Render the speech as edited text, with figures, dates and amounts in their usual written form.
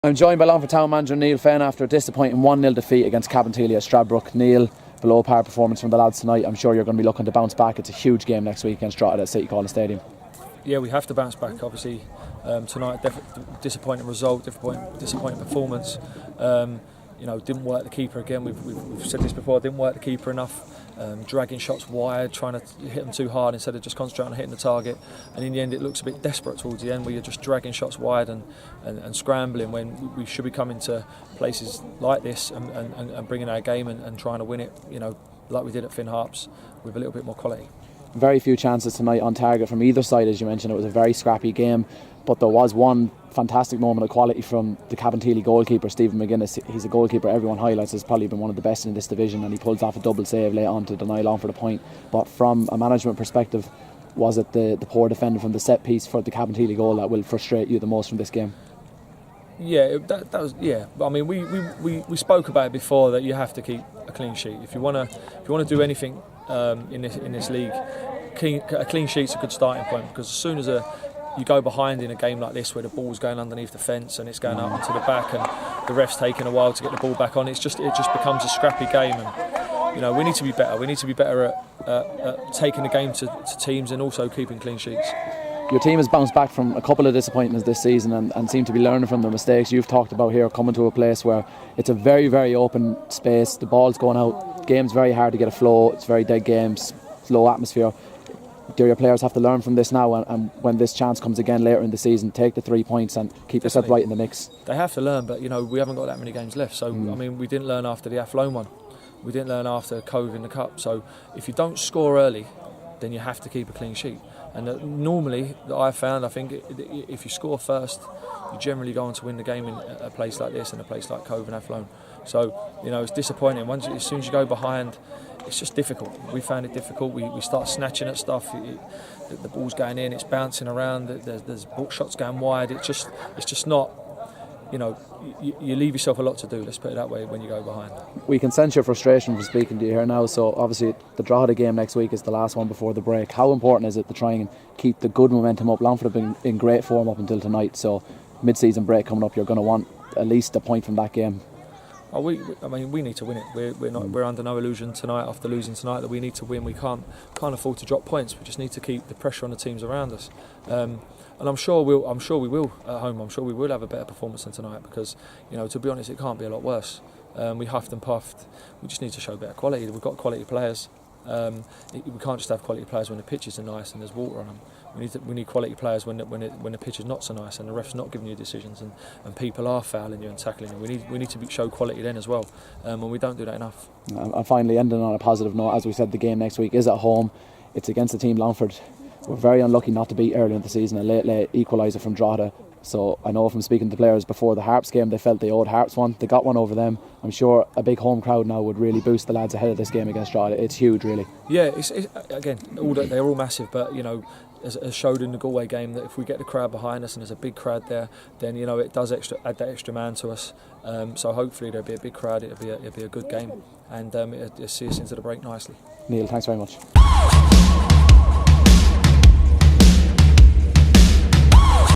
I'm joined by Longford Town manager Neale Fenn after a disappointing 1-0 defeat against Cabinteely at Stradbrook. Neale, below par performance from the lads tonight. I'm sure you're going to be looking to bounce back. It's a huge game next week against Drogheda at City College Stadium. Yeah, we have to bounce back. Obviously, tonight disappointing result, disappointing performance. Didn't work the keeper again. We've said this before. Didn't work the keeper enough. Dragging shots wide, trying to hit them too hard instead of just concentrating on hitting the target. And in the end, it looks a bit desperate towards the end, where you're just dragging shots wide and scrambling when we should be coming to places like this and bringing our game and trying to win it. Like we did at Finn Harps, with a little bit more quality. Very few chances tonight on target from either side, as you mentioned. It was a very scrappy game, but there was one fantastic moment of quality from the Cabinteely goalkeeper, Stephen McGuinness. He's a goalkeeper everyone highlights has probably been one of the best in this division, and he pulls off a double save late on to deny Longford a point. But from a management perspective, was it the poor defender from the set piece for the Cabinteely goal that will frustrate you the most from this game? Yeah, that was. Yeah, I mean, we spoke about it before, that you have to keep a clean sheet if you want to do anything in this league. A clean sheet's a good starting point, because as soon as you go behind in a game like this, where the ball's going underneath the fence and it's going up into the back, and the ref's taking a while to get the ball back on, it just becomes a scrappy game. And we need to be better. We need to be better at taking the game to teams and also keeping clean sheets. Your team has bounced back from a couple of disappointments this season and seem to be learning from the mistakes you've talked about here, coming to a place where it's a very, very open space, the ball's going out, game's very hard to get a flow, it's very dead games, low atmosphere. Do your players have to learn from this now, and when this chance comes again later in the season, take the 3 points and keep yourself right in the mix? They have to learn, but we haven't got that many games left. So I mean, we didn't learn after the Athlone one, we didn't learn after Cove in the Cup. So if you don't score early, then you have to keep a clean sheet. And normally, that I found, I think if you score first, you generally go on to win the game in a place like this and a place like Cove and Athlone. So it's disappointing. As soon as you go behind, it's just difficult. We found it difficult. We start snatching at stuff. The ball's going in, it's bouncing around. There's shots going wide. It's just not. You leave yourself a lot to do. Let's put it that way. When you go behind, we can sense your frustration from speaking to you here now. So obviously, the Drogheda game next week is the last one before the break. How important is it to try and keep the good momentum up? Longford have been in great form up until tonight. So mid-season break coming up, you're going to want at least a point from that game. Oh, we need to win it. We're under no illusion tonight, after losing tonight, that we need to win. We can't afford to drop points. We just need to keep the pressure on the teams around us. And I'm sure we will at home. I'm sure we will have a better performance than tonight, because to be honest, it can't be a lot worse. We huffed and puffed. We just need to show better quality. We've got quality players. We can't just have quality players when the pitches are nice and there's water on them. We need quality players when the pitch is not so nice and the ref's not giving you decisions and people are fouling you and tackling you. We need to show quality then as well, and we don't do that enough. And finally, ending on a positive note, as we said, the game next week is at home. It's against the team Longford. We're very unlucky not to beat earlier in the season, a late equaliser from Drogheda. So I know from speaking to the players before the Harps game, they felt they owed Harps one. They got one over them. I'm sure a big home crowd now would really boost the lads ahead of this game against Drogheda. It's huge, really. Yeah, again, they're all massive, but as showed in the Galway game, that if we get the crowd behind us and there's a big crowd there, then it does add that extra man to us. So hopefully there'll be a big crowd. It'll be a good game, and it'll see us into the break nicely. Neale, thanks very much.